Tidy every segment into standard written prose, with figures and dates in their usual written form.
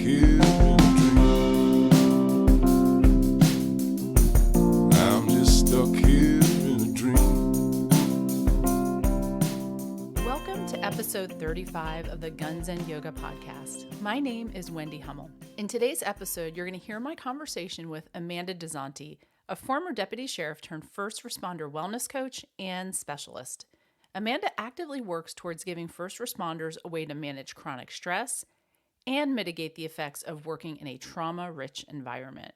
here in a dream. I'm just stuck here in a dream. Welcome to episode 35 of the Guns and Yoga podcast. My name is Wendy Hummell. In today's episode, you're going to hear my conversation with Amanda Dozanti, a former deputy sheriff turned first responder wellness coach and specialist. Amanda actively works towards giving first responders a way to manage chronic stress and mitigate the effects of working in a trauma-rich environment.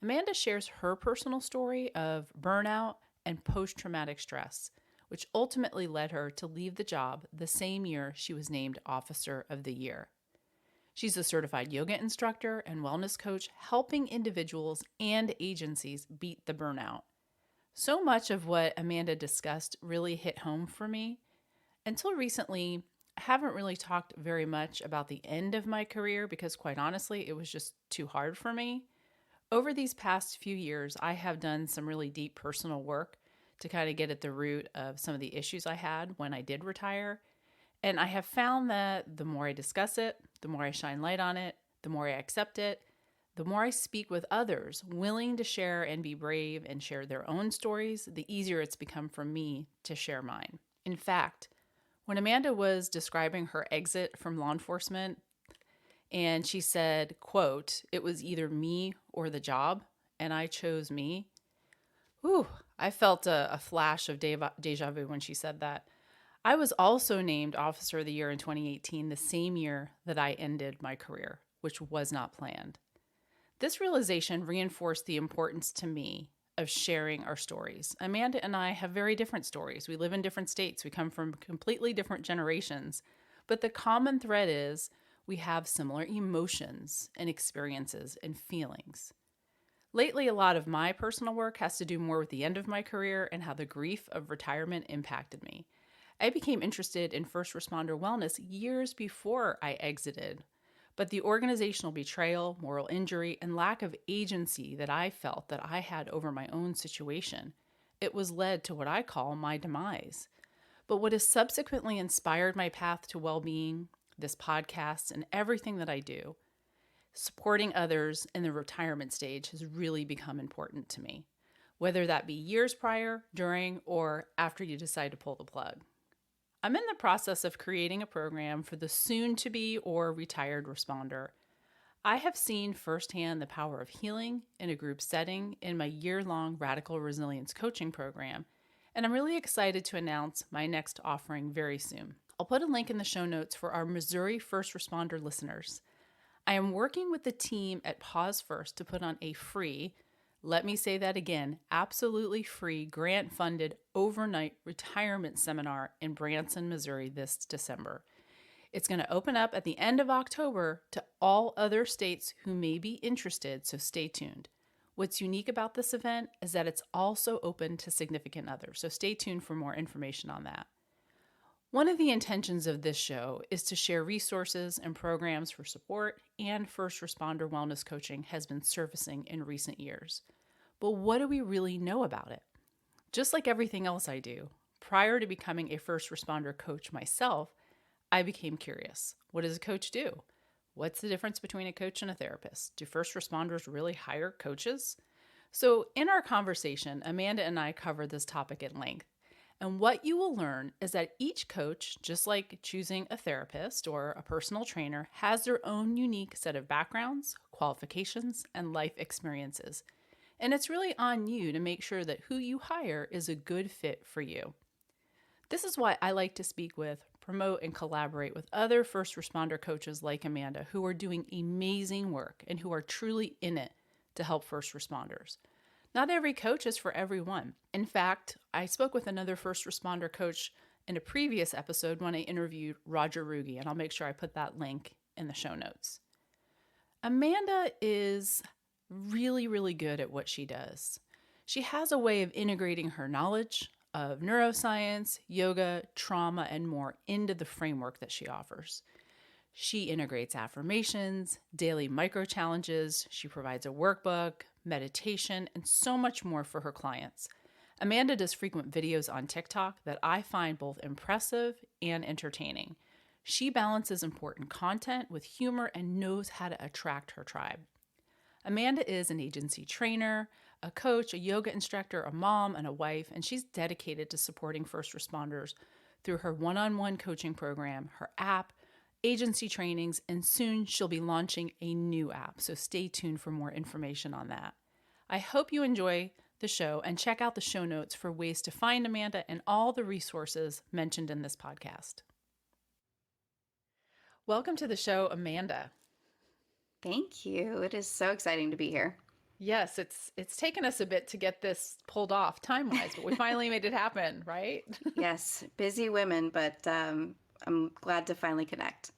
Amanda shares her personal story of burnout and post-traumatic stress, which ultimately led her to leave the job the same year she was named Officer of the Year. She's a certified yoga instructor and wellness coach, helping individuals and agencies beat the burnout. So much of what Amanda discussed really hit home for me. Until recently, I haven't really talked very much about the end of my career because, quite honestly, it was just too hard for me. Over these past few years, I have done some really deep personal work to kind of get at the root of some of the issues I had when I did retire. And I have found that the more I discuss it, the more I shine light on it, the more I accept it, the more I speak with others willing to share and be brave and share their own stories, the easier it's become for me to share mine. In fact, when Amanda was describing her exit from law enforcement, and she said, quote, "It was either me or the job, and I chose me." Whew, I felt a flash of deja vu when she said that. I was also named Officer of the Year in 2018, the same year that I ended my career, which was not planned. This realization reinforced the importance to me of sharing our stories. Amanda and I have very different stories. We live in different states. We come from completely different generations. But the common thread is we have similar emotions and experiences and feelings. Lately, a lot of my personal work has to do more with the end of my career and how the grief of retirement impacted me. I became interested in first responder wellness years before I exited. But the organizational betrayal, moral injury, and lack of agency that I felt that I had over my own situation, it was led to what I call my demise. But what has subsequently inspired my path to well-being, this podcast, and everything that I do, supporting others in the retirement stage has really become important to me, whether that be years prior, during, or after you decide to pull the plug. I'm in the process of creating a program for the soon-to-be or retired responder. I have seen firsthand the power of healing in a group setting in my year-long Radical Resilience coaching program, and I'm really excited to announce my next offering very soon. I'll put a link in the show notes for our Missouri first responder listeners. I am working with the team at Pause First to put on a free, let me say that again, absolutely free, grant-funded overnight retirement seminar in Branson, Missouri this December. It's going to open up at the end of October to all other states who may be interested, so stay tuned. What's unique about this event is that it's also open to significant others, so stay tuned for more information on that. One of the intentions of this show is to share resources and programs for support and first responder wellness coaching has been surfacing in recent years. But what do we really know about it? Just like everything else I do, prior to becoming a first responder coach myself, I became curious. What does a coach do? What's the difference between a coach and a therapist? Do first responders really hire coaches? So in our conversation, Amanda and I covered this topic at length. And what you will learn is that each coach, just like choosing a therapist or a personal trainer, has their own unique set of backgrounds, qualifications, and life experiences. And it's really on you to make sure that who you hire is a good fit for you. This is why I like to speak with, promote, and collaborate with other first responder coaches like Amanda who are doing amazing work and who are truly in it to help first responders. Not every coach is for everyone. In fact, I spoke with another first responder coach in a previous episode when I interviewed Roger Rugi, and I'll make sure I put that link in the show notes. Amanda is really, really good at what she does. She has a way of integrating her knowledge of neuroscience, yoga, trauma, and more into the framework that she offers. She integrates affirmations, daily micro challenges. She provides a workbook, meditation, and so much more for her clients. Amanda does frequent videos on TikTok that I find both impressive and entertaining. She balances important content with humor and knows how to attract her tribe. Amanda is an agency trainer, a coach, a yoga instructor, a mom, and a wife, and she's dedicated to supporting first responders through her one-on-one coaching program, her app, agency trainings, and soon she'll be launching a new app. So stay tuned for more information on that. I hope you enjoy the show and check out the show notes for ways to find Amanda and all the resources mentioned in this podcast. Welcome to the show, Amanda. Thank you. It is so exciting to be here. Yes, it's taken us a bit to get this pulled off time-wise, but we finally made it happen, right? Yes, busy women, but I'm glad to finally connect.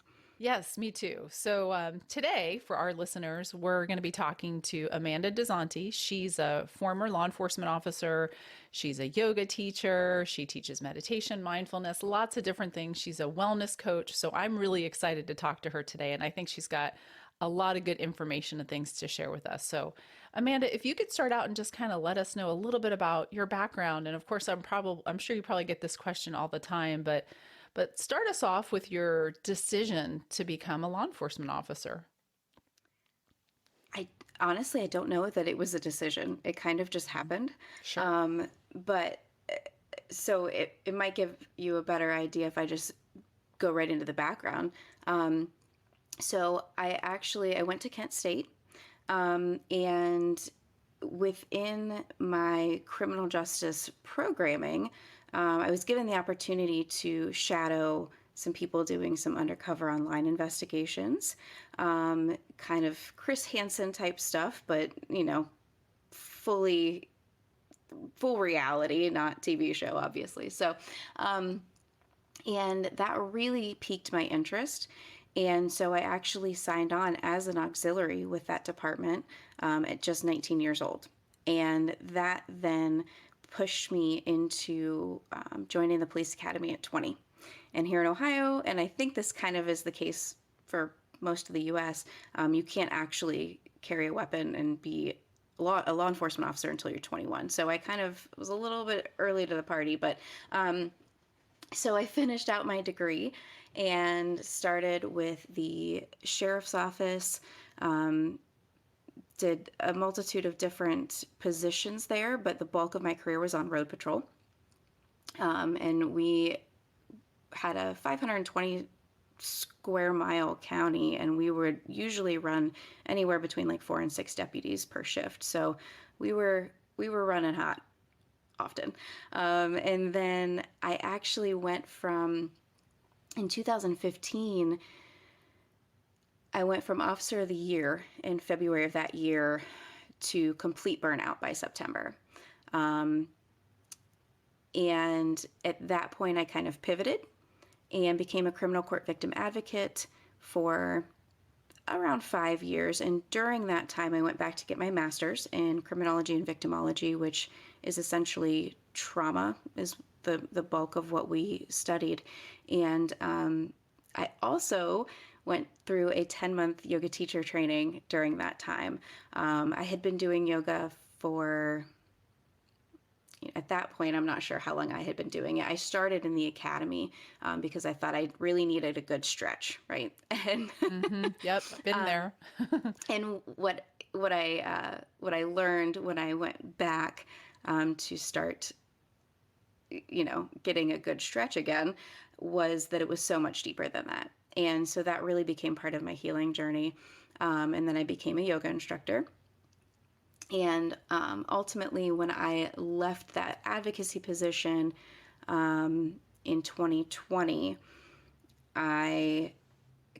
Yes, me too. So today, for our listeners, we're going to be talking to Amanda Dozanti. She's a former law enforcement officer. She's a yoga teacher. She teaches meditation, mindfulness, lots of different things. She's a wellness coach. So I'm really excited to talk to her today. And I think she's got a lot of good information and things to share with us. So Amanda, if you could start out and just kind of let us know a little bit about your background. And of course, I'm sure you probably get this question all the time, but start us off with your decision to become a law enforcement officer. I honestly don't know that it was a decision. It kind of just happened. Sure. But so it might give you a better idea if I just go right into the background. So I went to Kent State, and within my criminal justice programming, I was given the opportunity to shadow some people doing some undercover online investigations, kind of Chris Hansen type stuff, but, full reality, not TV show, obviously. So, and that really piqued my interest. And so I actually signed on as an auxiliary with that department at just 19 years old. And that then pushed me into joining the police academy at 20. And here in Ohio, and I think this kind of is the case for most of the U.S., you can't actually carry a weapon and be a law enforcement officer until you're 21. So I kind of was a little bit early to the party, but so I finished out my degree and started with the sheriff's office, did a multitude of different positions there, but the bulk of my career was on road patrol. And we had a 520 square mile county, and we would usually run anywhere between like 4 and 6 deputies per shift. So we were running hot often. And then I actually went in 2015, I went from Officer of the Year in February of that year to complete burnout by September. And at that point, I kind of pivoted and became a criminal court victim advocate for around 5 years. And during that time, I went back to get my master's in criminology and victimology, which is essentially trauma, is the bulk of what we studied. And I also went through a 10-month yoga teacher training during that time. I had been doing yoga for, at that point, I'm not sure how long I had been doing it. I started in the academy because I thought I really needed a good stretch, right? And Yep, been there. and what I learned when I went back to start, getting a good stretch again, was that it was so much deeper than that. And so that really became part of my healing journey. And then I became a yoga instructor. And ultimately, when I left that advocacy position in 2020, I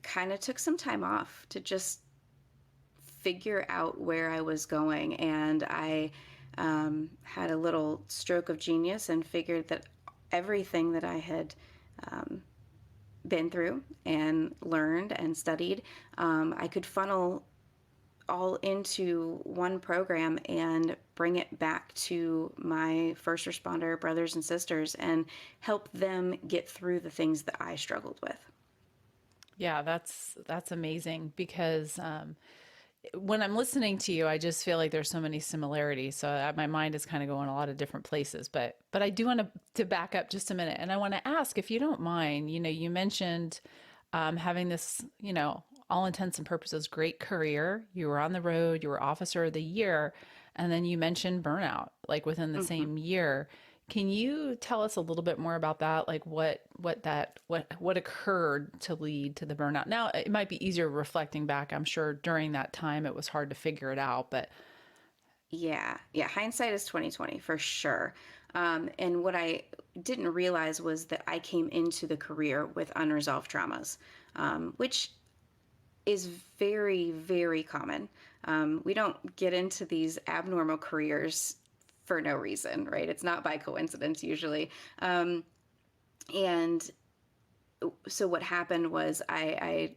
kind of took some time off to just figure out where I was going. And I had a little stroke of genius and figured that everything that I had been through and learned and studied, I could funnel all into one program and bring it back to my first responder brothers and sisters and help them get through the things that I struggled with. Yeah, that's amazing because when I'm listening to you, I just feel like there's so many similarities. So my mind is kind of going a lot of different places. But I do want to back up just a minute, and I want to ask, if you don't mind. You mentioned having this, all intents and purposes, great career. You were on the road, you were officer of the year, and then you mentioned burnout, like within the Hmm. same year. Can you tell us a little bit more about that? Like what occurred to lead to the burnout? Now, it might be easier reflecting back. I'm sure during that time it was hard to figure it out, but Yeah, yeah. Hindsight is 2020 for sure. And what I didn't realize was that I came into the career with unresolved traumas, which is very, very common. We don't get into these abnormal careers for no reason, right? It's not by coincidence usually. And so what happened was I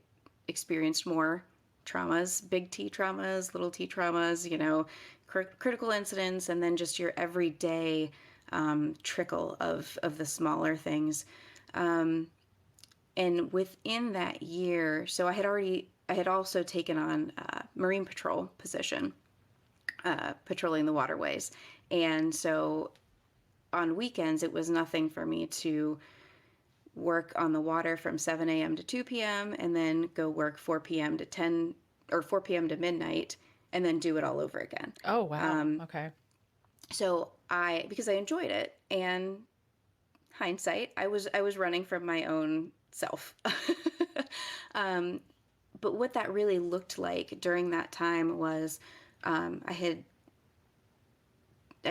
experienced more traumas, big T traumas, little T traumas, critical incidents, and then just your everyday trickle of the smaller things. And within that year, so I had also taken on a Marine Patrol position, patrolling the waterways. And so on weekends, it was nothing for me to work on the water from 7 a.m. to 2 p.m. and then go work 4 p.m. to 10 or 4 p.m. to midnight and then do it all over again. oh wow. Okay. So because I enjoyed it, and hindsight, I was running from my own self. um, but what that really looked like during that time was I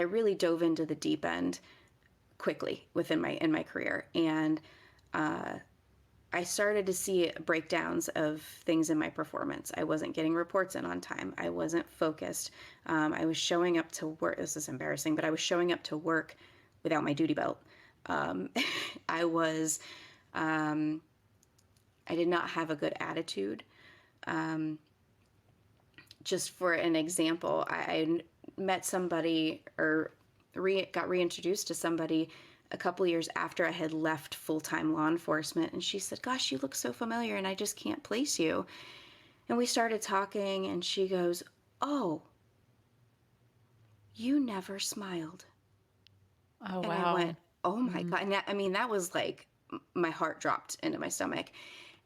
really dove into the deep end quickly within my career, and I started to see breakdowns of things in my performance. I wasn't getting reports in on time. I wasn't focused. I was showing up to work. This is embarrassing, but I was showing up to work without my duty belt. Um, I was, I did not have a good attitude. Um, just for an example, I met somebody or got reintroduced to somebody a couple years after I had left full-time law enforcement, and she said, "Gosh, you look so familiar and I just can't place you." And we started talking, and she goes, "Oh, you never smiled." Oh And I wow. went, "Oh my God." And that was like my heart dropped into my stomach.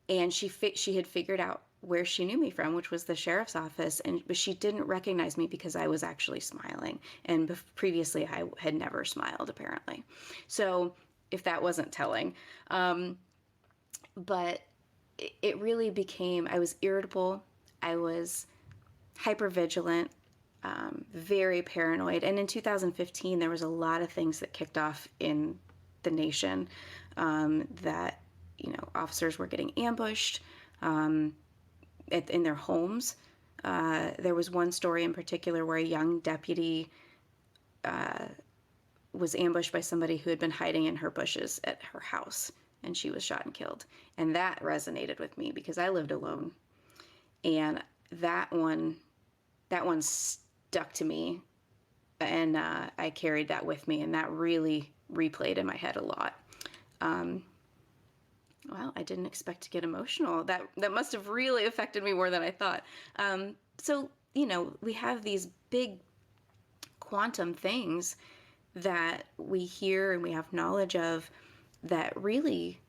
And she had figured out where she knew me from, which was the sheriff's office, but she didn't recognize me because I was actually smiling, and previously I had never smiled apparently. So if that wasn't telling, but it really became, I was irritable, I was hyper vigilant, very paranoid, and in 2015 there was a lot of things that kicked off in the nation, that officers were getting ambushed in their homes. There was one story in particular where a young deputy was ambushed by somebody who had been hiding in her bushes at her house, and she was shot and killed. And that resonated with me because I lived alone, and that one stuck to me, and I carried that with me, and that really replayed in my head a lot. Well, I didn't expect to get emotional. That must have really affected me more than I thought. So we have these big quantum things that we hear and we have knowledge of that really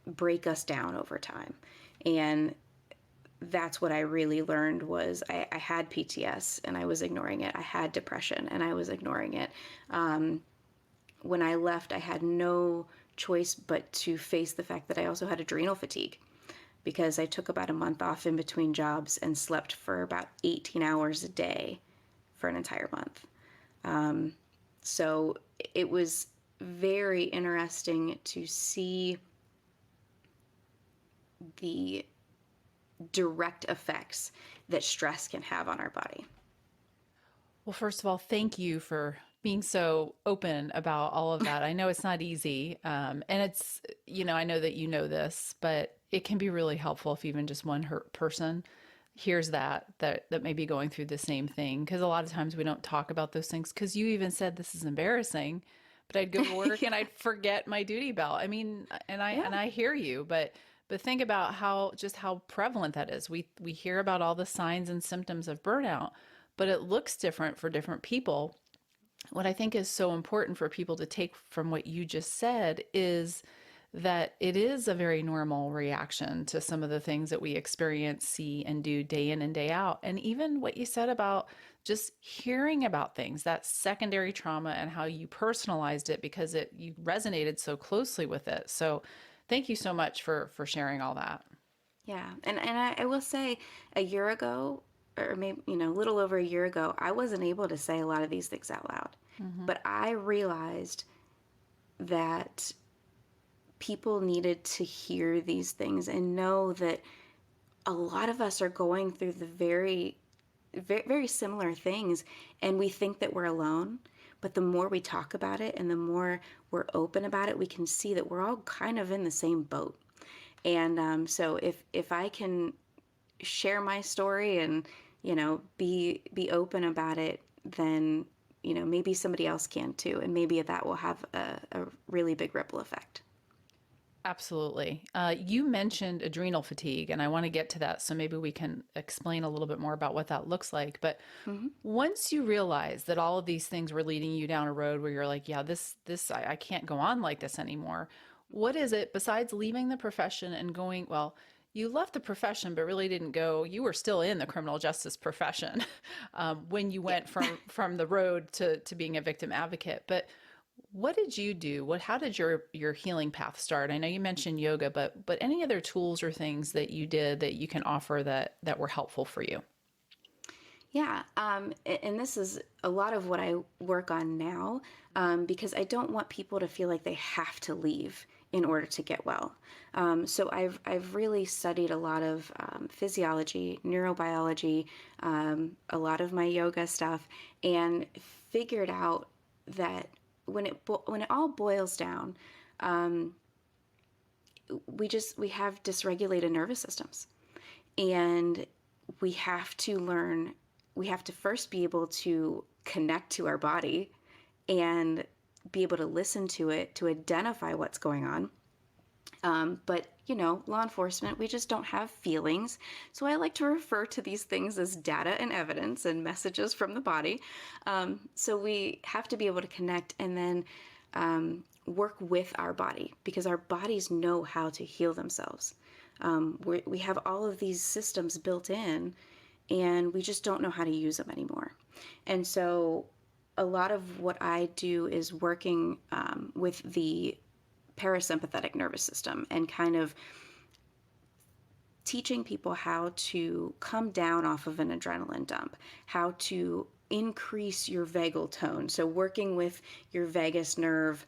break us down over time. And that's what I really learned was I had PTS and I was ignoring it. I had depression and I was ignoring it. When I left, I had no choice but to face the fact that I also had adrenal fatigue, because I took about a month off in between jobs and slept for about 18 hours a day for an entire month. So it was very interesting to see the direct effects that stress can have on our body. Well, first of all, thank you for being so open about all of that. I know it's not easy. And it's, I know that you know this, but it can be really helpful if even just one person hears that may be going through the same thing. Because a lot of times we don't talk about those things. Because you even said this is embarrassing, but I'd go to work and I'd forget my duty belt. I mean, and Yeah. I hear you, but think about how prevalent that is. We hear about all the signs and symptoms of burnout, but it looks different for different people. What I think is so important for people to take from what you just said is that it is a very normal reaction to some of the things that we experience, see, and do day in and day out. And even what you said about just hearing about things, that secondary trauma and how you personalized it because you resonated so closely with it. So thank you so much for sharing all that. Yeah. And I will say a year ago, or maybe, a little over a year ago, I wasn't able to say a lot of these things out loud. Mm-hmm. But I realized that people needed to hear these things and know that a lot of us are going through the very, very, very similar things, and we think that we're alone. But the more we talk about it and the more we're open about it, we can see that we're all kind of in the same boat. And so if I can share my story and be open about it, then maybe somebody else can too, and maybe that will have a really big ripple effect. Absolutely. You mentioned adrenal fatigue, and I want to get to that. So maybe we can explain a little bit more about what that looks like. But Mm-hmm. once you realize that all of these things were leading you down a road where you're like, yeah, I can't go on like this anymore. What is it besides leaving the profession and going, well, you left the profession, but really didn't go, you were still in the criminal justice profession when you went from the road to being a victim advocate. But what did you do? How did your healing path start? I know you mentioned yoga, but any other tools or things that you did that you can offer that were helpful for you? Yeah, and this is a lot of what I work on now, because I don't want people to feel like they have to leave in order to get well. So I've really studied a lot of physiology, neurobiology, a lot of my yoga stuff, and figured out that when it all boils down, we have dysregulated nervous systems, and we have to learn. We have to first be able to connect to our body and be able to listen to it to identify what's going on. But law enforcement, we just don't have feelings. So I like to refer to these things as data and evidence and messages from the body. So we have to be able to connect and then work with our body, because our bodies know how to heal themselves. We have all of these systems built in, and we just don't know how to use them anymore. And so a lot of what I do is working with the parasympathetic nervous system and kind of teaching people how to come down off of an adrenaline dump, how to increase your vagal tone. So working with your vagus nerve.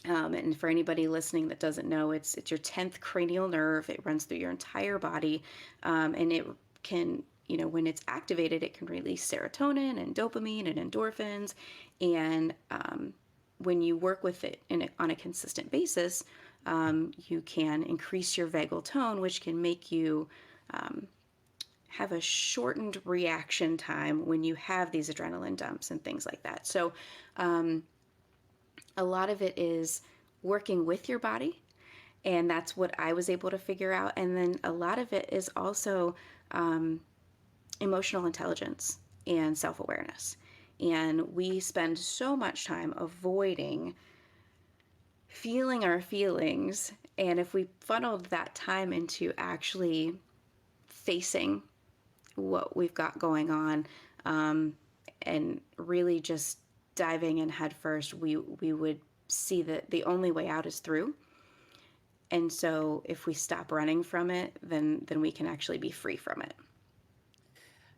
And for anybody listening that doesn't know, it's your 10th cranial nerve. It runs through your entire body, and it can, when it's activated, it can release serotonin and dopamine and endorphins. And when you work with it on a consistent basis, you can increase your vagal tone, which can make you have a shortened reaction time when you have these adrenaline dumps and things like that. So a lot of it is working with your body, and that's what I was able to figure out. And then a lot of it is also emotional intelligence and self-awareness. And we spend so much time avoiding feeling our feelings. And if we funneled that time into actually facing what we've got going on, and really just diving in head first, we would see that the only way out is through. And so if we stop running from it, then we can actually be free from it.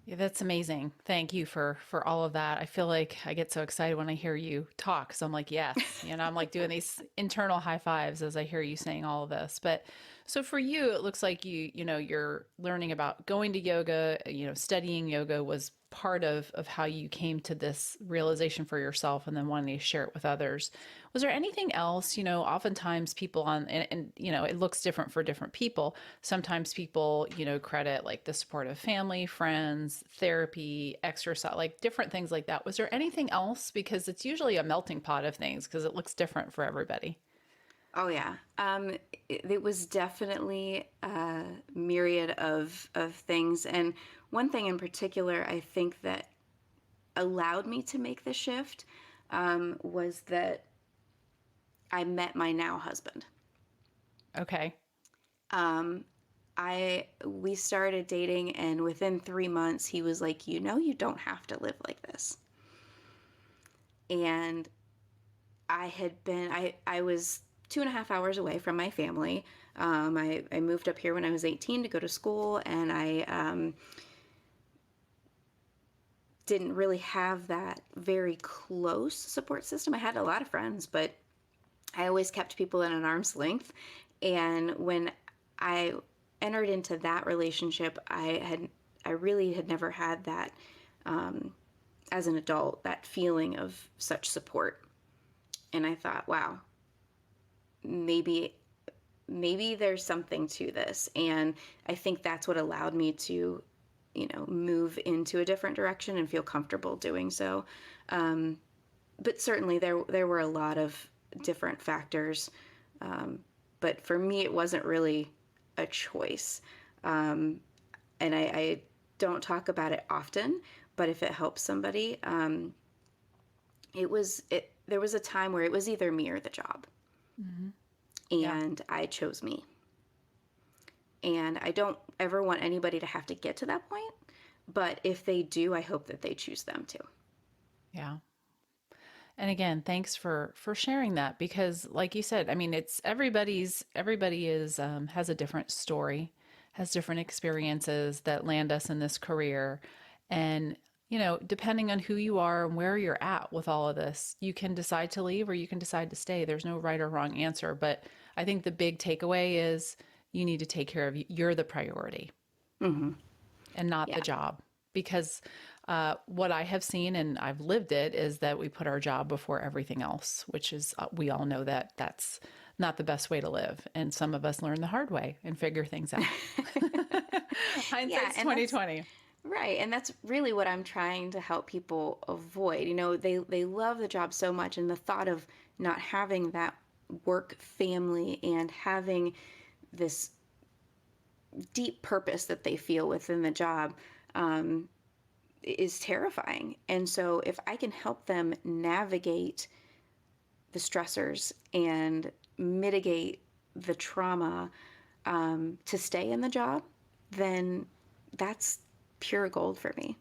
Yeah, that's amazing. Thank you for all of that. I feel like I get so excited when I hear you talk. So I'm like, yes, I'm like doing these internal high fives as I hear you saying all of this. But so for you, it looks like you're learning about going to yoga, studying yoga was part of how you came to this realization for yourself and then wanting to share it with others. Was there anything else? Oftentimes people and it looks different for different people. Sometimes people, credit like the support of family, friends, therapy, exercise, like different things like that. Was there anything else? Because it's usually a melting pot of things because it looks different for everybody. Oh yeah, it was definitely a myriad of things, and one thing in particular I think that allowed me to make the shift was that I met my now husband. Okay. We started dating, and within 3 months he was like, you don't have to live like this. And I was 2.5 hours away from my family. I moved up here when I was 18 to go to school, and I didn't really have that very close support system. I had a lot of friends, but I always kept people in an arm's length. And when I entered into that relationship, I really had never had that as an adult, that feeling of such support. And I thought, wow, maybe there's something to this. And I think that's what allowed me to, move into a different direction and feel comfortable doing so. But certainly there were a lot of different factors. But for me, it wasn't really a choice. And I don't talk about it often, but if it helps somebody, there was a time where it was either me or the job. Mm-hmm. And I chose me. And I don't ever want anybody to have to get to that point. But if they do, I hope that they choose them too. Yeah. And again, thanks for sharing that, because like you said, I mean, it's everybody is has a different story, has different experiences that land us in this career. And depending on who you are and where you're at with all of this, you can decide to leave or you can decide to stay. There's no right or wrong answer. But I think the big takeaway is you need to take care of you. You're the priority, Mm-hmm. and not the job. Because what I have seen, and I've lived it, is that we put our job before everything else, which is, we all know that that's not the best way to live. And some of us learn the hard way and figure things out. Hindsight's 2020. Right. And that's really what I'm trying to help people avoid. They love the job so much, and the thought of not having that work family and having this deep purpose that they feel within the job is terrifying. And so if I can help them navigate the stressors and mitigate the trauma to stay in the job, then that's pure gold for me.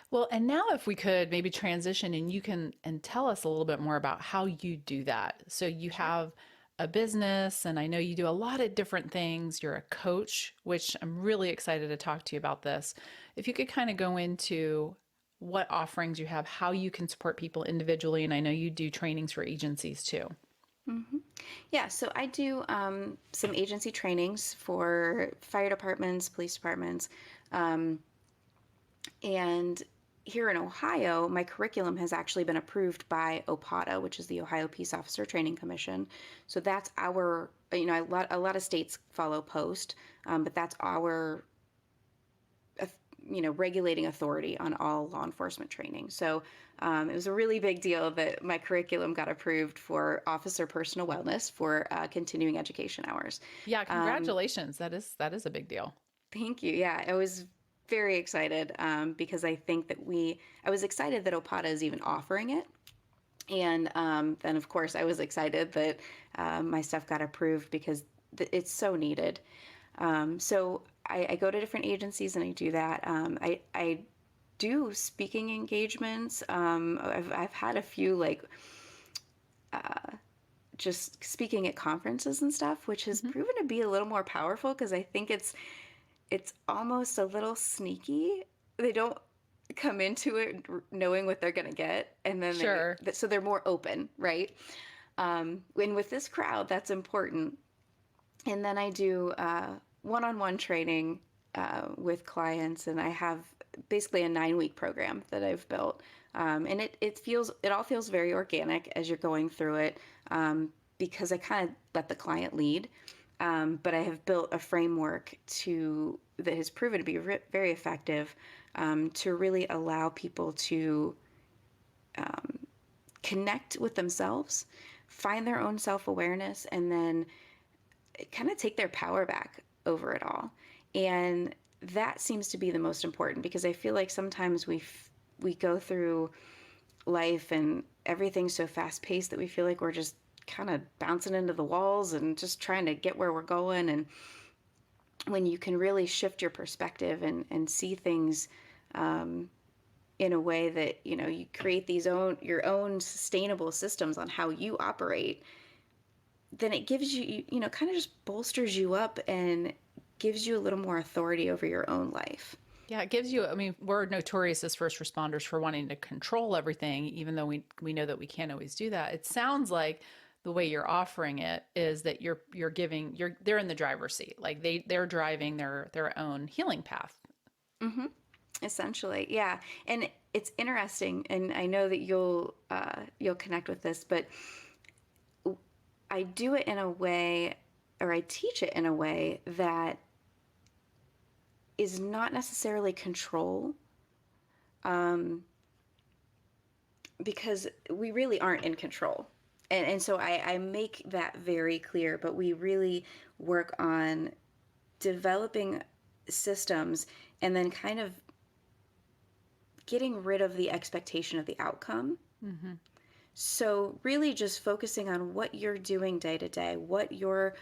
Well, and now if we could maybe transition, and you can tell us a little bit more about how you do that. So you have a business, and I know you do a lot of different things. You're a coach, which I'm really excited to talk to you about this. If you could kind of go into what offerings you have, how you can support people individually, and I know you do trainings for agencies too. Mm-hmm. Yeah, so I do some agency trainings for fire departments, police departments, and here in Ohio, my curriculum has actually been approved by OPATA, which is the Ohio Peace Officer Training Commission. So that's our, a lot of states follow POST, but that's our, regulating authority on all law enforcement training. So it was a really big deal that my curriculum got approved for officer personal wellness for continuing education hours. Yeah, congratulations. That is a big deal. Thank you. Yeah, I was very excited because I think that I was excited that OPATA is even offering it. And then, of course, I was excited that my stuff got approved because it's so needed. So I go to different agencies and I do that. I do speaking engagements. I've had a few just speaking at conferences and stuff, which has proven to be a little more powerful because I think it's almost a little sneaky. They don't come into it knowing what they're going to get. And then so they're more open, right? And with this crowd, that's important. And then I do one-on-one training with clients, and I have basically a 9-week program that I've built. And it all feels very organic as you're going through it because I kind of let the client lead. But I have built a framework that has proven to be very effective to really allow people to connect with themselves, find their own self-awareness, and then kind of take their power back over it all. And that seems to be the most important, because I feel like sometimes we go through life and everything's so fast-paced that we feel like we're just kind of bouncing into the walls and just trying to get where we're going. And when you can really shift your perspective and see things in a way that, you create your own sustainable systems on how you operate, then it gives you, kind of just bolsters you up and gives you a little more authority over your own life. Yeah, it gives you, I mean, we're notorious as first responders for wanting to control everything, even though we know that we can't always do that. It sounds like the way you're offering it is that they're in the driver's seat. Like they're driving their own healing path. Mm-hmm. Essentially, yeah. And it's interesting, and I know that you'll connect with this, but I do it in a way, or I teach it in a way that is not necessarily control, because we really aren't in control. And so I make that very clear, but we really work on developing systems and then kind of getting rid of the expectation of the outcome. Mm-hmm. So really just focusing on what you're doing day to day, what your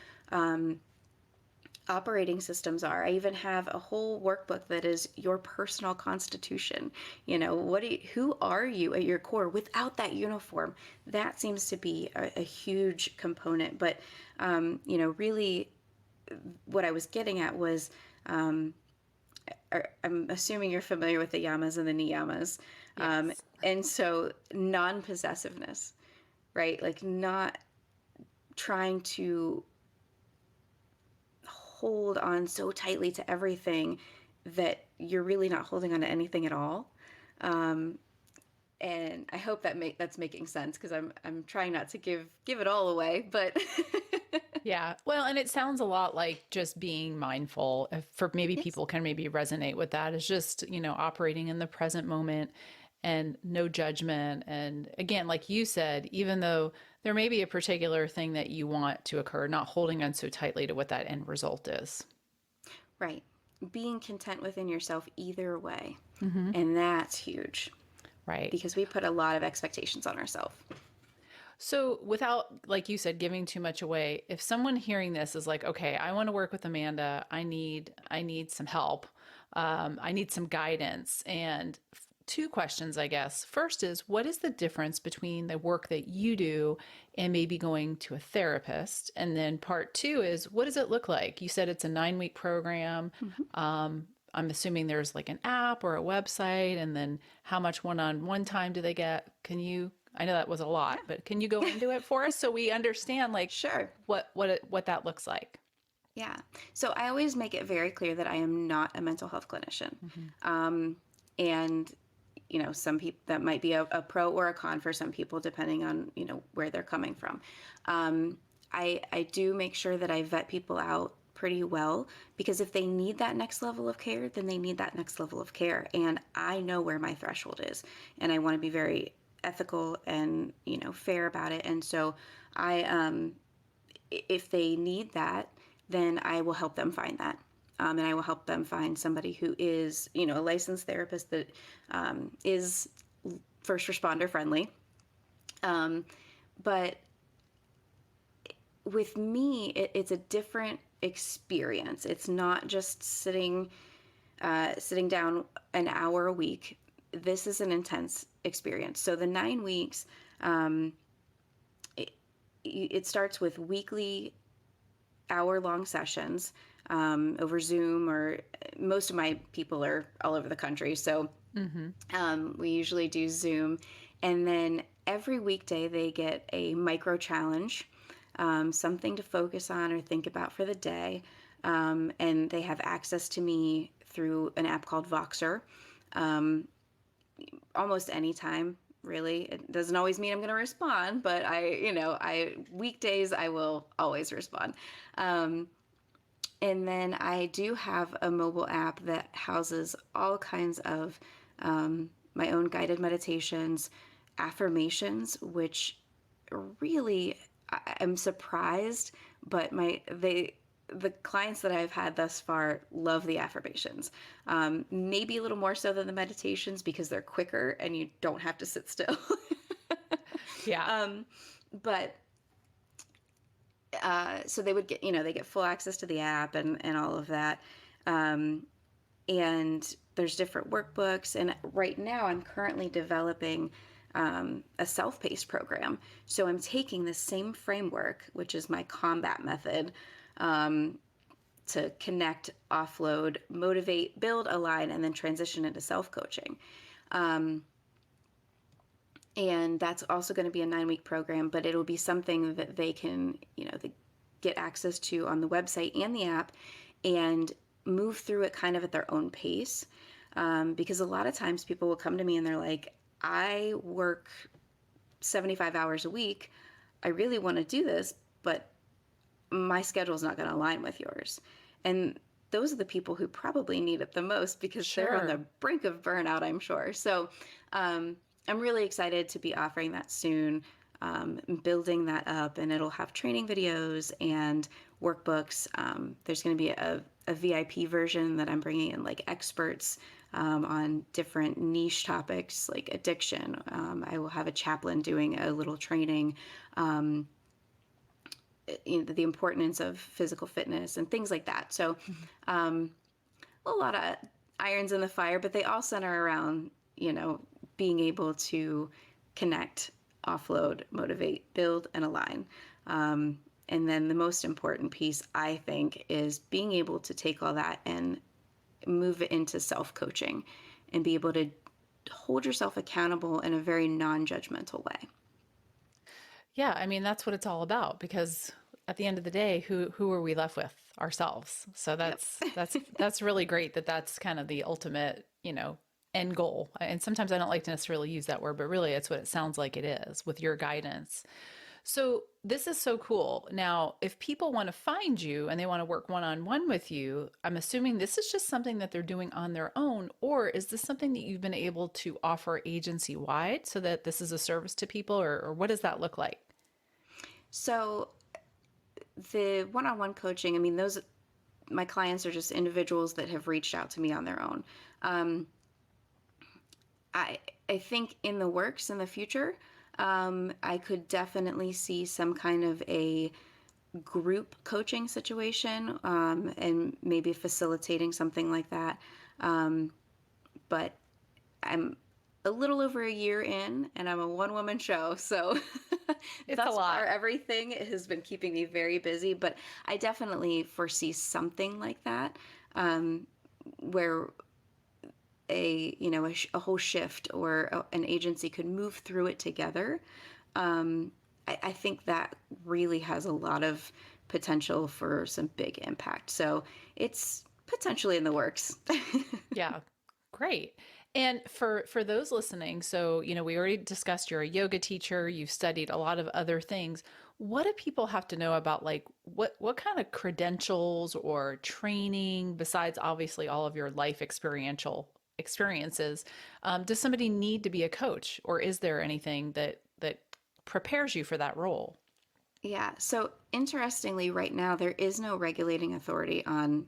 operating systems are. I even have a whole workbook that is your personal constitution. Who are you at your core without that uniform? That seems to be a huge component. But, really what I was getting at was, I'm assuming you're familiar with the yamas and the niyamas. Yes. And so non-possessiveness, right? Like not trying to hold on so tightly to everything that you're really not holding on to anything at all. And I hope that's making sense, because I'm trying not to give it all away, but Yeah. Well, and it sounds a lot like just being mindful. For maybe people can maybe resonate with that. It's just, operating in the present moment and no judgment. And again, like you said, even though there may be a particular thing that you want to occur, not holding on so tightly to what that end result is. Right. Being content within yourself either way. Mm-hmm. And that's huge. Right. Because we put a lot of expectations on ourselves. So without, like you said, giving too much away, if someone hearing this is like, okay, I want to work with Amanda, I need some help. I need some guidance. And two questions, I guess. First is, what is the difference between the work that you do and maybe going to a therapist? And then part two is, what does it look like? You said it's a 9-week program. Mm-hmm. I'm assuming there's like an app or a website, and then how much one-on-one time do they get? I know that was a lot, but can you go into it for us so we understand, like, sure, what that looks like? Yeah. So I always make it very clear that I am not a mental health clinician. Mm-hmm. And, some people, that might be a pro or a con for some people, depending on, where they're coming from. I do make sure that I vet people out pretty well, because if they need that next level of care, then they need that next level of care. And I know where my threshold is, and I want to be very ethical and, fair about it. And so if they need that, then I will help them find that. And I will help them find somebody who is, a licensed therapist that is first responder friendly. But with me, it's a different experience. It's not just sitting down an hour a week. This is an intense experience. So the 9 weeks, it starts with weekly hour-long sessions over Zoom, or most of my people are all over the country. So we usually do Zoom. And then every weekday they get a micro challenge, something to focus on or think about for the day. And they have access to me through an app called Voxer. Almost anytime, really. It doesn't always mean I'm going to respond, but weekdays I will always respond. And then I do have a mobile app that houses all kinds of my own guided meditations, affirmations, which really, I'm surprised, but the clients that I've had thus far love the affirmations. Maybe a little more so than the meditations, because they're quicker and you don't have to sit still. Yeah. But So they would get, they get full access to the app and all of that. Um, and there's different workbooks. And right now I'm currently developing a self-paced program. So I'm taking the same framework, which is my combat method, to connect, offload, motivate, build, align, and then transition into self-coaching. And that's also going to be a 9-week program, but it'll be something that they can, they get access to on the website and the app and move through it kind of at their own pace. Because a lot of times people will come to me and they're like, I work 75 hours a week. I really want to do this, but my schedule is not going to align with yours. And those are the people who probably need it the most because they're on the brink of burnout, I'm sure. So I'm really excited to be offering that soon, building that up, and it'll have training videos and workbooks. There's going to be a VIP version that I'm bringing in like experts on different niche topics like addiction. I will have a chaplain doing a little training, the importance of physical fitness and things like that. So a lot of irons in the fire, but they all center around, being able to connect, offload, motivate, build, and align. And then the most important piece, I think, is being able to take all that and move it into self-coaching and be able to hold yourself accountable in a very non-judgmental way. Yeah, I mean, that's what it's all about, because at the end of the day, who are we left with? Ourselves. So that's really great that that's kind of the ultimate, end goal. And sometimes I don't like to necessarily use that word, but really it's what it sounds like it is with your guidance. So this is so cool. Now, if people want to find you and they want to work one-on-one with you, I'm assuming this is just something that they're doing on their own, or is this something that you've been able to offer agency-wide so that this is a service to people, or what does that look like? So the one-on-one coaching, I mean, my clients are just individuals that have reached out to me on their own. I think in the works in the future, I could definitely see some kind of a group coaching situation, and maybe facilitating something like that. But I'm a little over a year in, and I'm a one-woman show, so It's a thus lot. far everything has been keeping me very busy. But I definitely foresee something like that, where a whole shift or an agency could move through it together. I think that really has a lot of potential for some big impact. So it's potentially in the works. Yeah, great. And for those listening, so we already discussed you're a yoga teacher, you've studied a lot of other things. What do people have to know about, like, what kind of credentials or training, besides obviously all of your life experiential experiences, does somebody need to be a coach, or is there anything that prepares you for that role? Yeah. So interestingly, right now, there is no regulating authority on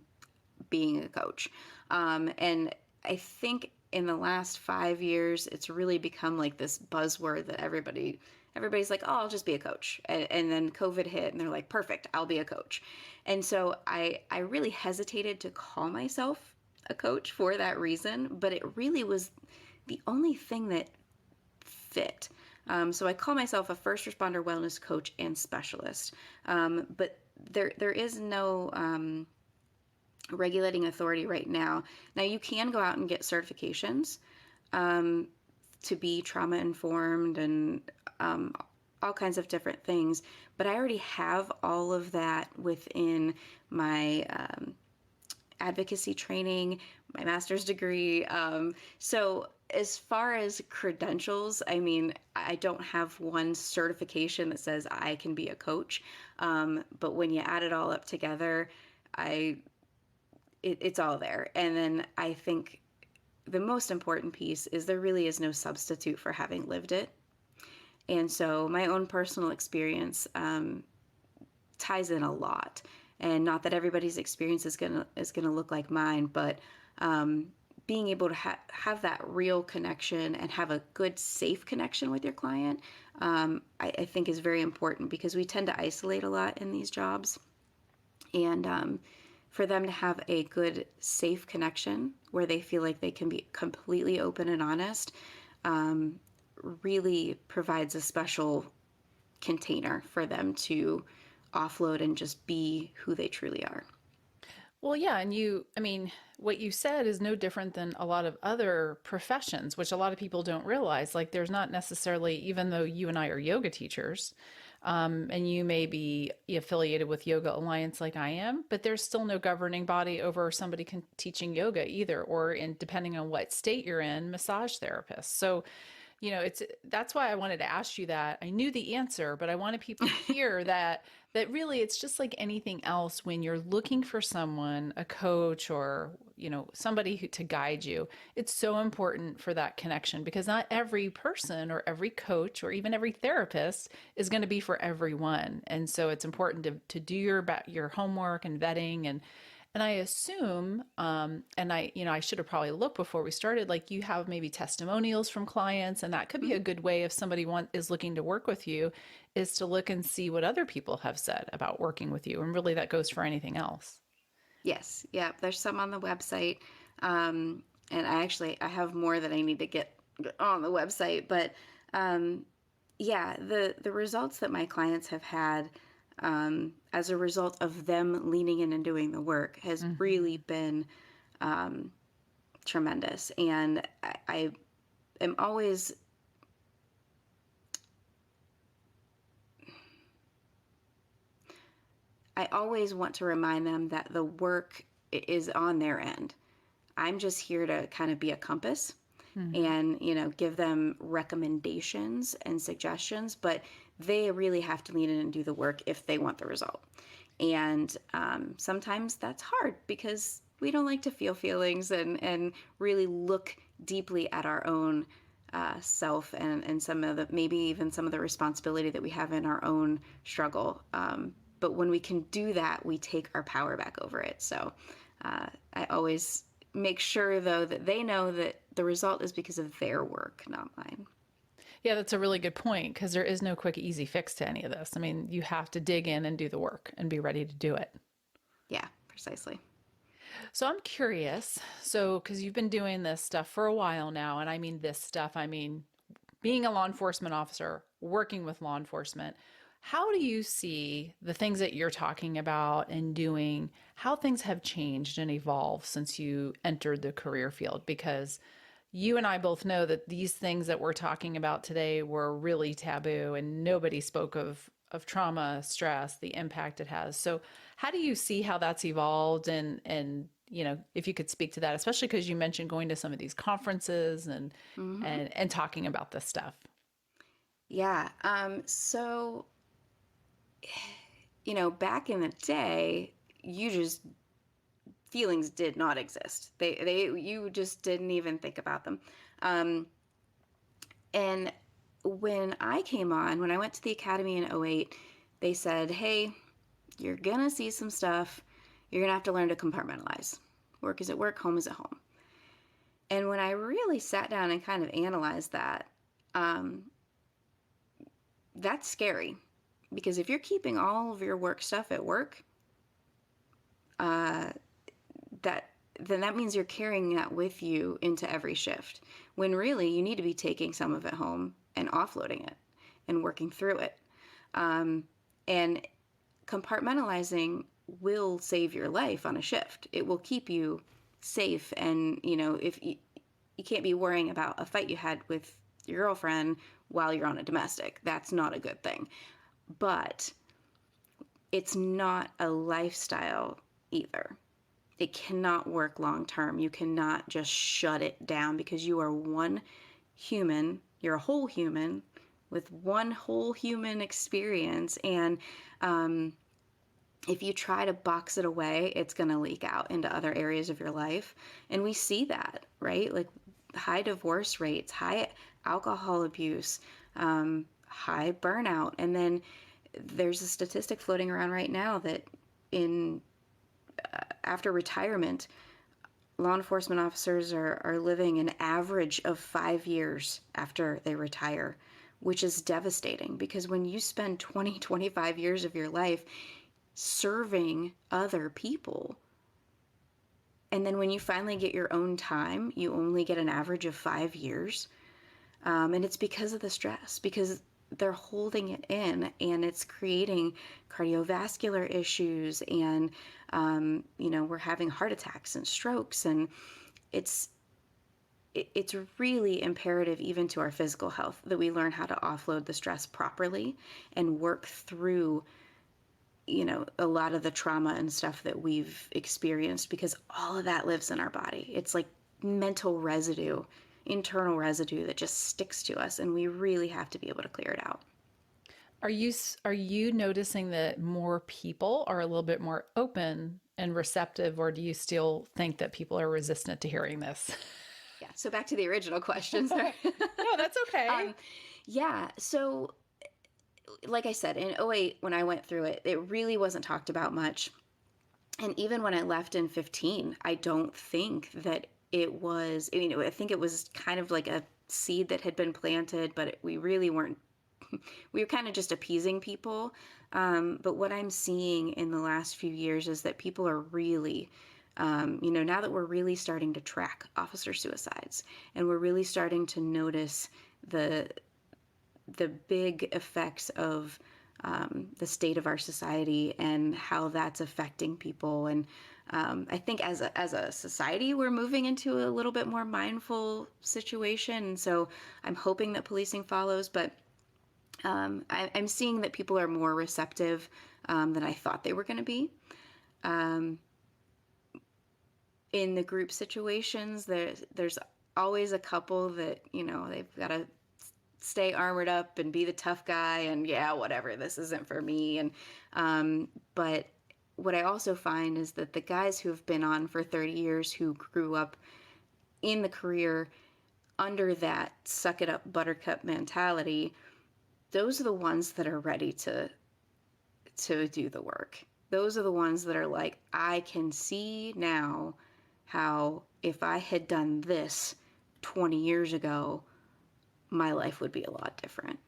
being a coach. And I think in the last 5 years, it's really become like this buzzword that everybody's like, oh, I'll just be a coach. And then COVID hit and they're like, perfect, I'll be a coach. And so I really hesitated to call myself a coach for that reason, but it really was the only thing that fit. So I call myself a first responder wellness coach and specialist. But there is no regulating authority right now. Now you can go out and get certifications to be trauma informed and all kinds of different things. But I already have all of that within my advocacy training, my master's degree. So as far as credentials, I mean, I don't have one certification that says I can be a coach. But when you add it all up together, it's all there. And then I think the most important piece is there really is no substitute for having lived it. And so my own personal experience ties in a lot. And not that everybody's experience is gonna look like mine, but being able to have that real connection and have a good, safe connection with your client, I think is very important, because we tend to isolate a lot in these jobs. And for them to have a good, safe connection where they feel like they can be completely open and honest, really provides a special container for them to offload and just be who they truly are. Well, yeah, and what you said is no different than a lot of other professions, which a lot of people don't realize. Like, there's not necessarily, even though you and I are yoga teachers, and you may be affiliated with Yoga Alliance like I am, but there's still no governing body over somebody teaching yoga either, or depending on what state you're in, massage therapists. So, that's why I wanted to ask you that. I knew the answer, but I wanted people to hear that really it's just like anything else. When you're looking for someone, a coach, or somebody to guide you, it's so important for that connection, because not every person or every coach or even every therapist is going to be for everyone. And so it's important to do your homework and vetting. And I assume, and I should have probably looked before we started, like, you have maybe testimonials from clients, and that could be a good way if somebody is looking to work with you, is to look and see what other people have said about working with you. And really that goes for anything else. Yes. Yeah. There's some on the website. And I have more that I need to get on the website, but, yeah, the results that my clients have had, as a result of them leaning in and doing the work has really been, tremendous. And I am always, want to remind them that the work is on their end. I'm just here to kind of be a compass and, give them recommendations and suggestions, but they really have to lean in and do the work if they want the result. And sometimes that's hard, because we don't like to feel feelings and really look deeply at our own self and some of the, maybe even some of the responsibility that we have in our own struggle. But when we can do that, we take our power back over it. So I always make sure, though, that they know that the result is because of their work, not mine. Yeah, that's a really good point, because there is no quick, easy fix to any of this. I mean, you have to dig in and do the work and be ready to do it. Yeah, precisely. So I'm curious. So, because you've been doing this stuff for a while now, and I mean this stuff, I mean being a law enforcement officer, working with law enforcement, how do you see the things that you're talking about and doing, how things have changed and evolved since you entered the career field? Because you and I both know that these things that we're talking about today were really taboo, and nobody spoke of trauma, stress, the impact it has. So how do you see how that's evolved? And if you could speak to that, especially because you mentioned going to some of these conferences and talking about this stuff. Yeah. So, back in the day, feelings did not exist. You just didn't even think about them. And when I went to the academy in '08, they said, hey, you're going to see some stuff. You're going to have to learn to compartmentalize. Work is at work, home is at home. And when I really sat down and kind of analyzed that, that's scary. Because if you're keeping all of your work stuff at work, then that means you're carrying that with you into every shift. When really you need to be taking some of it home and offloading it and working through it. And compartmentalizing will save your life on a shift. It will keep you safe. And, if you can't be worrying about a fight you had with your girlfriend while you're on a domestic, that's not a good thing. But it's not a lifestyle either. It cannot work long term. You cannot just shut it down, because you are one human. You're a whole human with one whole human experience. And if you try to box it away, it's going to leak out into other areas of your life. And we see that, right? Like high divorce rates, high alcohol abuse, high burnout. And then there's a statistic floating around right now that after retirement, law enforcement officers are living an average of 5 years after they retire, which is devastating because when you spend 20, 25 years of your life serving other people, and then when you finally get your own time, you only get an average of 5 years. And it's because of the stress, because they're holding it in and it's creating cardiovascular issues and, we're having heart attacks and strokes. And it's really imperative even to our physical health that we learn how to offload the stress properly and work through a lot of the trauma and stuff that we've experienced, because all of that lives in our body. It's like mental residue, internal residue that just sticks to us, and we really have to be able to clear it out. Are you noticing that more people are a little bit more open and receptive, or do you still think that people are resistant to hearing this? Yeah, so back to the original questions. No, that's okay. Yeah, so like I said, in '08, when I went through it, it really wasn't talked about much. And even when I left in 15, I don't think that it was, I think it was kind of like a seed that had been planted, but we really weren't, we were kind of just appeasing people. But what I'm seeing in the last few years is that people are really, now that we're really starting to track officer suicides and we're really starting to notice the big effects of the state of our society and how that's affecting people. And I think as a society, we're moving into a little bit more mindful situation. And so I'm hoping that policing follows, but I'm seeing that people are more receptive than I thought they were going to be. In the group situations, there's always a couple that, they've got to stay armored up and be the tough guy and yeah, whatever, this isn't for me. And but what I also find is that the guys who have been on for 30 years, who grew up in the career under that suck it up buttercup mentality, those are the ones that are ready to do the work. Those are the ones that are like, I can see now how if I had done this 20 years ago, my life would be a lot different.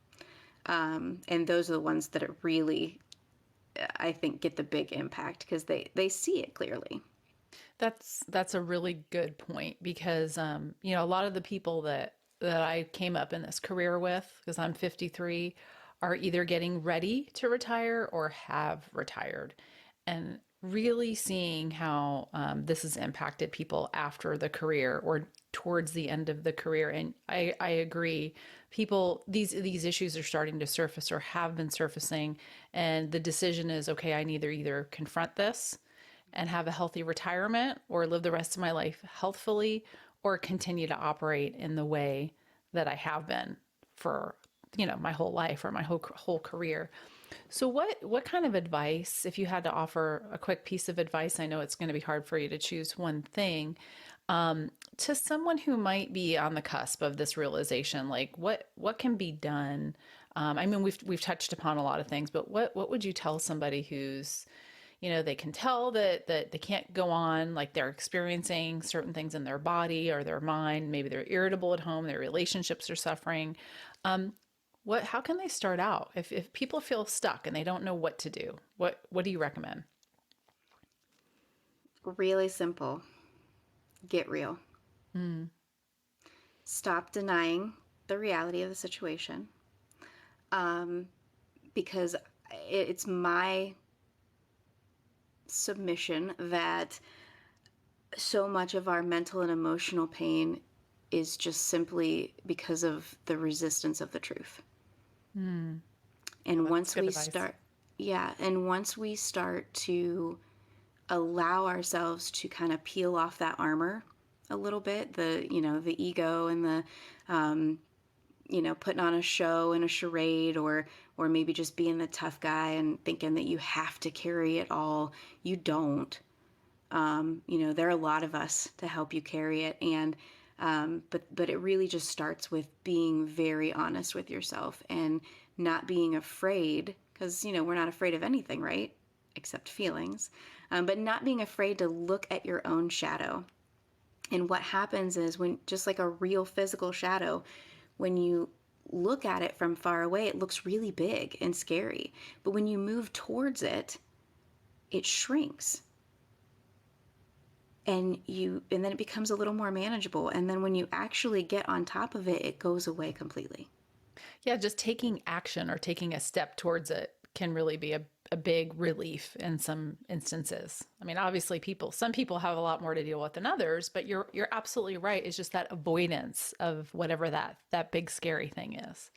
And those are the ones that are really, I think, get the big impact because they see it clearly. That's a really good point because a lot of the people that I came up in this career with, because I'm 53, are either getting ready to retire or have retired, and really seeing how this has impacted people after the career or towards the end of the career. And I agree, people, these issues are starting to surface or have been surfacing, and the decision is, okay, I either confront this and have a healthy retirement or live the rest of my life healthfully, or continue to operate in the way that I have been for my whole life or my whole career. So what kind of advice, if you had to offer a quick piece of advice, I know it's going to be hard for you to choose one thing, to someone who might be on the cusp of this realization, like what can be done? I mean, we've touched upon a lot of things, but what would you tell somebody who's, they can tell that they can't go on, like they're experiencing certain things in their body or their mind, maybe they're irritable at home, their relationships are suffering. How can they start out if people feel stuck and they don't know what to do? What do you recommend? Really simple. Get real. Stop denying the reality of the situation. Because it's my submission that so much of our mental and emotional pain is just simply because of the resistance of the truth. And once we start, and once we start to allow ourselves to kind of peel off that armor a little bit, the ego and the, putting on a show and a charade, or maybe just being the tough guy and thinking that you have to carry it all. You don't. There are a lot of us to help you carry it. And but it really just starts with being very honest with yourself and not being afraid, because, we're not afraid of anything, right? Except feelings. But not being afraid to look at your own shadow And what happens is when, just like a real physical shadow, when you look at it from far away, it looks really big and scary. But when you move towards it, it shrinks. And then it becomes a little more manageable. And then when you actually get on top of it, it goes away completely. Yeah, just taking action or taking a step towards it can really be a big relief in some instances. I mean, obviously some people have a lot more to deal with than others, but you're absolutely right. It's just that avoidance of whatever that big scary thing is.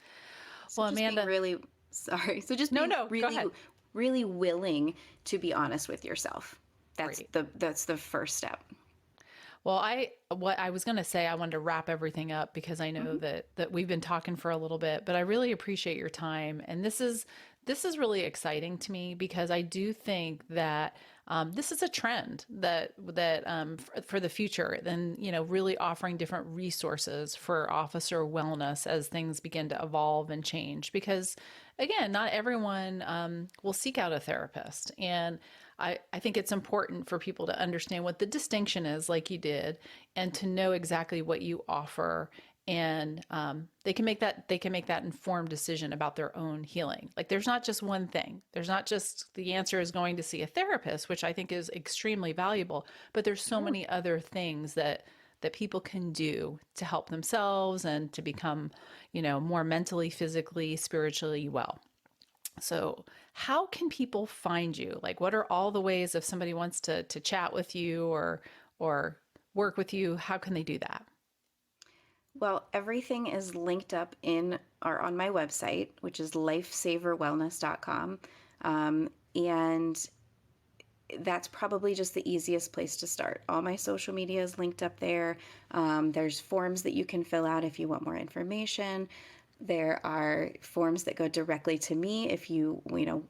So Well, just Amanda, being really sorry. So just being no, go really ahead. really willing to be honest with yourself. Great. That's the first step. Well, what I was going to say, I wanted to wrap everything up because I know that we've been talking for a little bit, but I really appreciate your time. And this is really exciting to me because I do think that this is a trend that for the future. Then really offering different resources for officer wellness as things begin to evolve and change. Because again, not everyone will seek out a therapist, and I think it's important for people to understand what the distinction is, like you did, and to know exactly what you offer, and they can make that informed decision about their own healing. Like there's not just one thing. There's not just the answer is going to see a therapist, which I think is extremely valuable, but there's so many other things that people can do to help themselves and to become, more mentally, physically, spiritually well. So how can people find you? Like, what are all the ways if somebody wants to chat with you or work with you, how can they do that? Well, everything is linked up in or on my website, which is lifesaverwellness.com. And that's probably just the easiest place to start. All my social media is linked up there. There's forms that you can fill out if you want more information. There are forms that go directly to me if you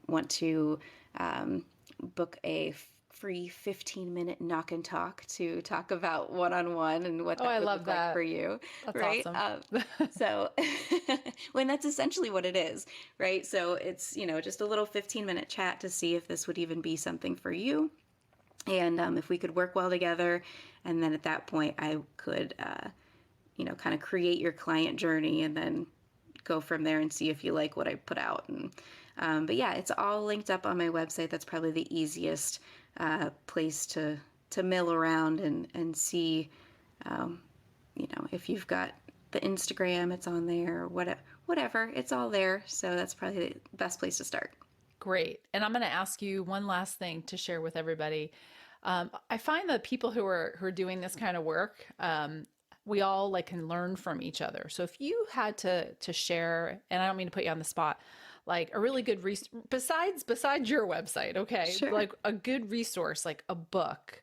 want to book a free 15-minute knock and talk to talk about one-on-one and what that would look like for you. That's right? awesome. So when that's essentially what it is, right? So it's, just a little 15-minute chat to see if this would even be something for you. And if we could work well together. And then at that point, I could, kind of create your client journey and then go from there and see if you like what I put out. And but yeah, it's all linked up on my website. That's probably the easiest place to mill around and see, if you've got the Instagram, it's on there, or whatever, it's all there. So that's probably the best place to start. Great. And I'm going to ask you one last thing to share with everybody. I find that people who are doing this kind of work, we all can learn from each other. So if you had to share, and I don't mean to put you on the spot, like a really good besides your website, okay, Sure. like a good resource, like a book,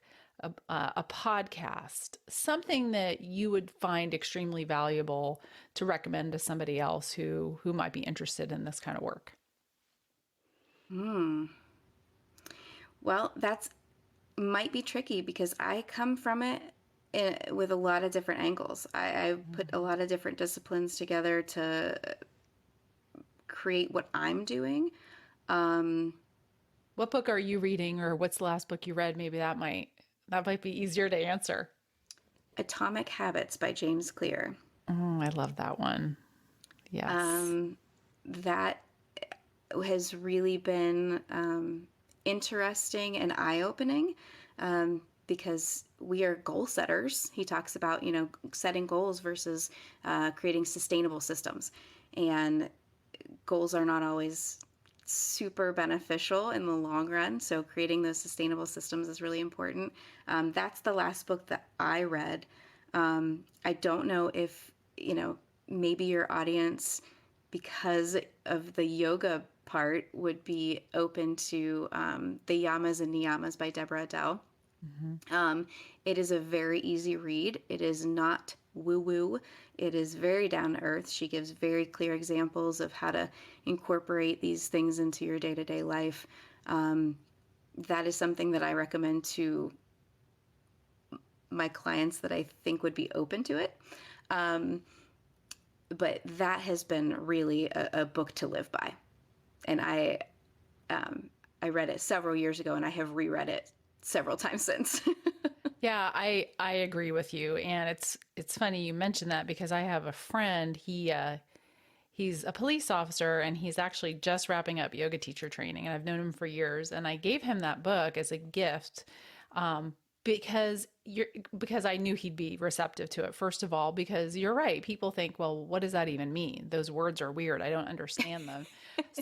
a podcast, something that you would find extremely valuable to recommend to somebody else who might be interested in this kind of work. Well, that's might be tricky because I come from it with a lot of different angles. I put a lot of different disciplines together to create what I'm doing. What book are you reading, or what's the last book you read? Maybe that might be easier to answer. Atomic Habits by James Clear. I love that one. Yes. That has really been interesting and eye-opening because we are goal setters. He talks about, setting goals versus creating sustainable systems. And goals are not always super beneficial in the long run. So creating those sustainable systems is really important. That's the last book that I read. I don't know if, maybe your audience, because of the yoga part, would be open to the Yamas and Niyamas by Deborah Adele. It is a very easy read. It is not woo-woo. It is very down to earth. She gives very clear examples of how to incorporate these things into your day-to-day life. That is something that I recommend to my clients that I think would be open to it. But that has been really a book to live by. And I read it several years ago, and I have reread it several times since. Yeah, I agree with you, and it's funny you mentioned that because I have a friend. He's a police officer, and he's actually just wrapping up yoga teacher training, and I've known him for years. And I gave him that book as a gift, um, because because I knew he'd be receptive to it. First of all, because you're right, people think, well, what does that even mean? Those words are weird. I don't understand them.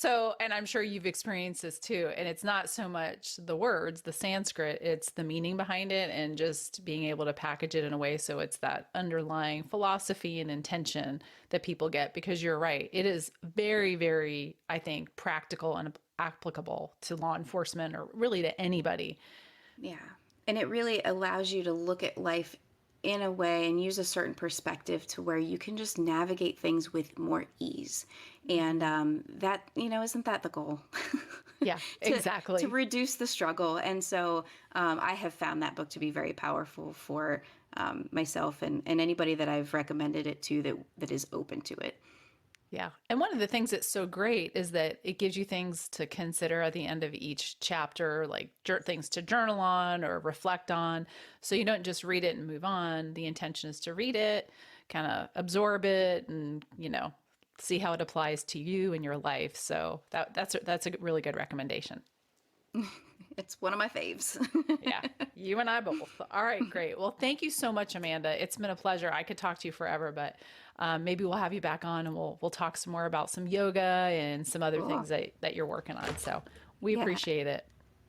So, and I'm sure you've experienced this too. And it's not so much the words, the Sanskrit, it's the meaning behind it and just being able to package it in a way so it's that underlying philosophy and intention that people get. Because you're right, it is very, very, I think, practical and applicable to law enforcement or really to anybody. Yeah. And it really allows you to look at life in a way and use a certain perspective to where you can just navigate things with more ease. And that, isn't that the goal? Yeah, to, exactly. to reduce the struggle. And so I have found that book to be very powerful for myself and anybody that I've recommended it to that is open to it. Yeah. And one of the things that's so great is that it gives you things to consider at the end of each chapter, like things to journal on or reflect on. So you don't just read it and move on. The intention is to read it, kind of absorb it and, see how it applies to you in your life. So that's a really good recommendation. It's one of my faves. Yeah, you and I both. All right, great. Well, thank you so much, Amanda. It's been a pleasure. I could talk to you forever, but maybe we'll have you back on and we'll talk some more about some yoga and some other Cool. things that you're working on. So we Yeah. appreciate it.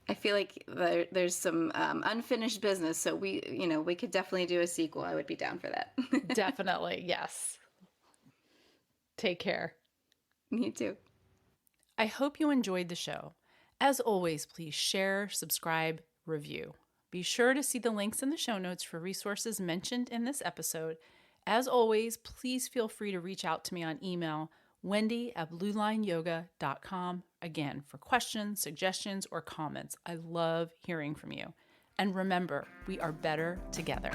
I feel like there's some unfinished business, so we could definitely do a sequel. I would be down for that. Definitely. Yes. Take care. Me too. I hope you enjoyed the show. As always, please share, subscribe, review. Be sure to see the links in the show notes for resources mentioned in this episode. As always, please feel free to reach out to me on email, wendy@bluelineyoga.com, again, for questions, suggestions, or comments. I love hearing from you. And remember, we are better together.